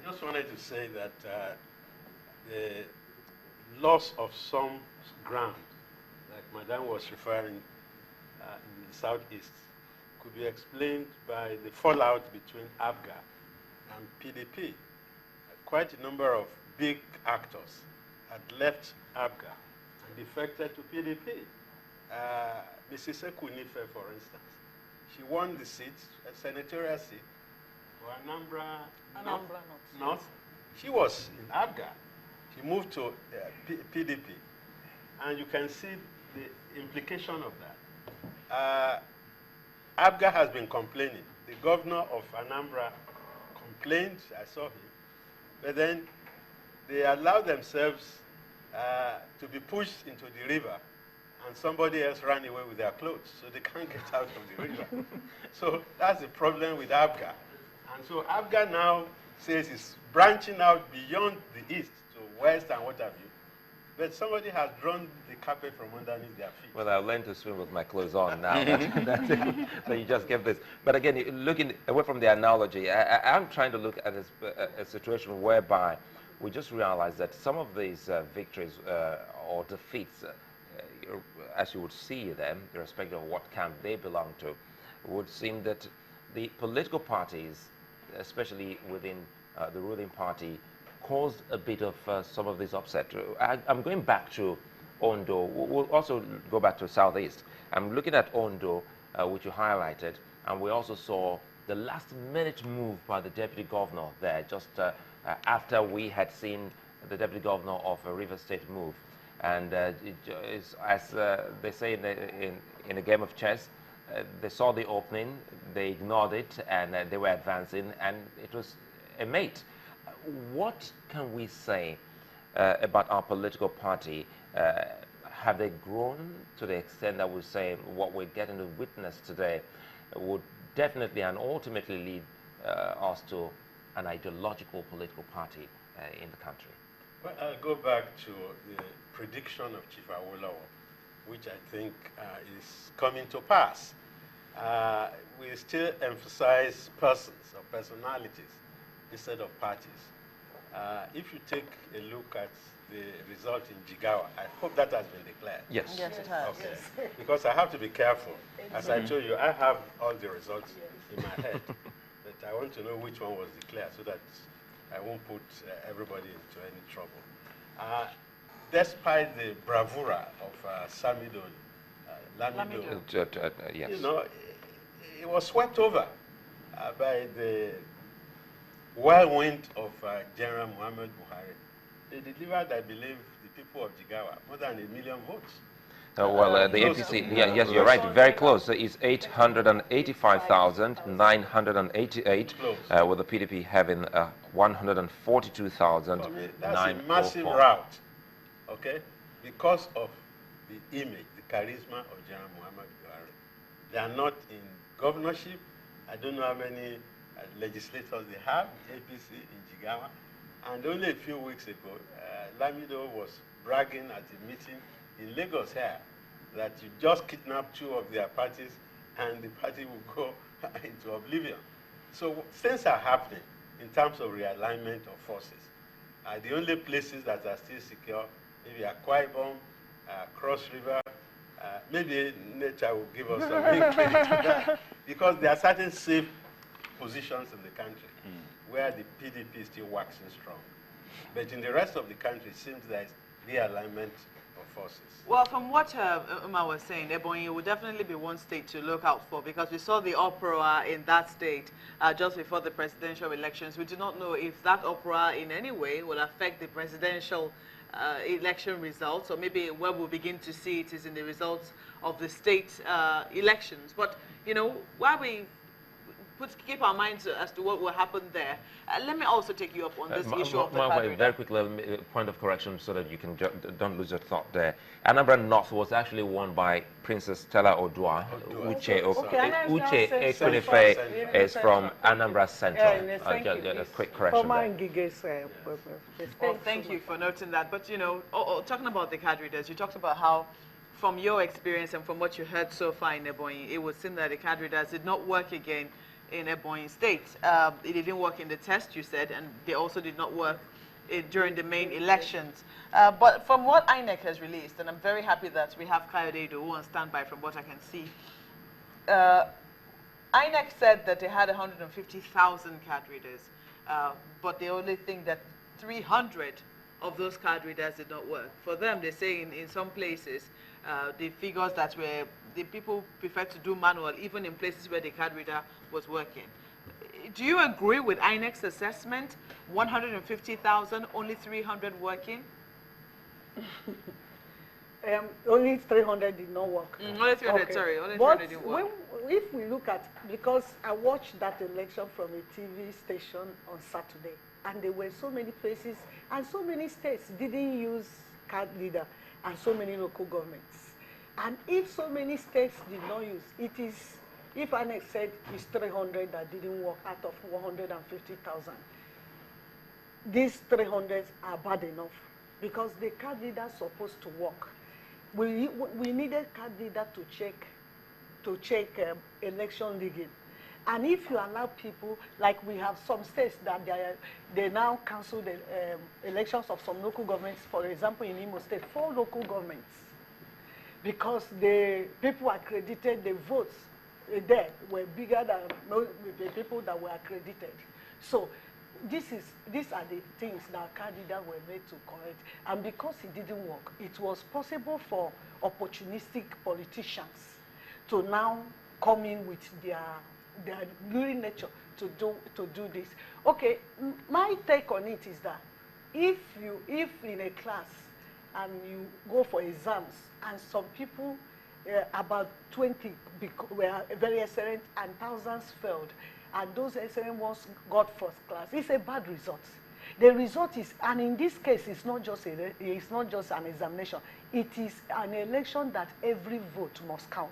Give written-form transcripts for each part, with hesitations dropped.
just wanted to say that the loss of some ground, like Madame was referring in the southeast, could be explained by the fallout between ABGA and PDP. Quite a number of big actors had left ABGA and defected to PDP. Mrs. Ekunife, for instance, she won the seat, a senatorial seat, for Anambra North. She was in ABGA. She moved to PDP. And you can see the implication of that. ABGA has been complaining. The governor of Anambra complained, I saw him, but then they allowed themselves to be pushed into the river, and somebody else ran away with their clothes, so they can't get out of the river. So that's the problem with ABGA. And so ABGA now says it's branching out beyond the east to west and what have you. But somebody has drawn the carpet from underneath their feet. Well, I've learned to swim with my clothes on now. So you just give this. But again, looking away from the analogy, I'm trying to look at a situation whereby we just realize that some of these victories or defeats, as you would see them, irrespective of what camp they belong to, would seem that the political parties, especially within the ruling party, caused a bit of some of this upset. I'm going back to Ondo. We'll also go back to Southeast. I'm looking at Ondo, which you highlighted, and we also saw the last-minute move by the deputy governor there, just after we had seen the deputy governor of River State move. And as they say in a game of chess, they saw the opening, they ignored it, and they were advancing, and it was a mate. What can we say about our political party? Have they grown to the extent that we say what we're getting to witness today would definitely and ultimately lead us to an ideological political party in the country? Well, I'll go back to the prediction of Chief Awolowo, which I think is coming to pass. We still emphasize persons or personalities instead of parties. If you take a look at the result in Jigawa, I hope that has been declared. Yes, it has. Okay. Yes. Because I have to be careful. As I told you, I have all the results in my head, but I want to know which one was declared so that I won't put everybody into any trouble. Despite the bravura of Samido Lamido, yes. You know, it was swept over by the whirlwind of General Muhammad Buhari. They delivered, I believe, the people of Jigawa more than 1 million votes. Well, the APC, yes, you're right, very close. So it's 885,988, with the PDP having 142,000. That's a massive rout, okay, because of the image, the charisma of General Muhammad Buhari. They are not in governorship. I don't know how many legislators they have, APC in Jigawa. And only a few weeks ago, Lamido was bragging at a meeting in Lagos here that you just kidnap 2 of their parties and the party will go into oblivion. So things are happening in terms of realignment of forces. The only places that are still secure, maybe Akwa Ibom, Cross River, maybe nature will give us some credit to that, because there are certain safe positions in the country where the PDP is still waxing strong. But in the rest of the country, it seems there is realignment of forces. Well, from what Umar was saying, Ebonyi would definitely be one state to look out for, because we saw the uproar in that state just before the presidential elections. We do not know if that uproar in any way will affect the presidential election results, or maybe where we'll begin to see it is in the results of the state elections. But, you know, while we keep our minds as to what will happen there, let me also take you up on this issue of the cadre. Very quickly, point of correction so that you can don't lose your thought there. Anambra North was actually won by Princess Stella Odua. Uche Ekunife is from Anambra Central. A quick correction there. Well, thank you for noting that. But, you know, talking about the cadre, you talked about how, from your experience and from what you heard so far in Ebonyi, it would seem that the cadre did not work again in Ebonyi State. It didn't work in the test, you said, and they also did not work during the main elections. But from what INEC has released, and I'm very happy that we have Kayode Idowu on standby from what I can see, INEC said that they had 150,000 card readers, but they only think that 300 of those card readers did not work. For them, they say in some places, the figures that were, the people prefer to do manual, even in places where the card reader was working. Do you agree with INEC's assessment? 150,000, only 300 working? Only 300 did not work. Only 300, okay. Sorry, only 300 didn't work. If we look at, because I watched that election from a TV station on Saturday, and there were so many places, and so many states didn't use card reader, and so many local governments. And if so many states did not use, it is, if INEC said it's 300 that didn't work out of 150,000, these 300 are bad enough, because the card reader is supposed to work. We needed card reader to check election rigging. And if you allow people, like we have some states that they now cancel the elections of some local governments, for example in Imo State, 4 local governments, because the people accredited, the votes there were bigger than the people that were accredited. So these are the things that card reader were made to correct. And because it didn't work, it was possible for opportunistic politicians to now come in with their luring nature to do this. Okay, my take on it is that if in a class and you go for exams and some people, about 20 were very excellent and thousands failed, and those excellent ones got first class, it's a bad result. The result is, and in this case, it's not just an examination. It is an election that every vote must count,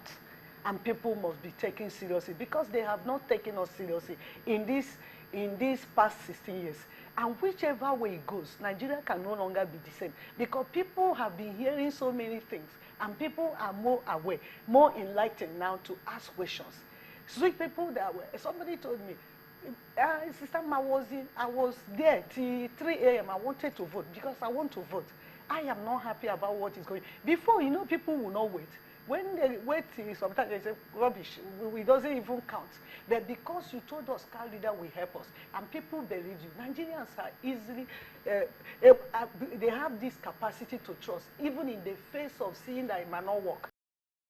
and people must be taken seriously, because they have not taken us seriously in these past 16 years. And whichever way it goes, Nigeria can no longer be the same, because people have been hearing so many things, and people are more aware, more enlightened now to ask questions. So people that were, somebody told me, Sister Ma, I was there till 3 a.m. I wanted to vote because I want to vote. I am not happy about what is going. Before, you know, people will not wait. When they wait, sometimes they say, rubbish, it doesn't even count. But because you told us card reader will help us, and people believe you, Nigerians are easily, they have this capacity to trust, even in the face of seeing that it might not work.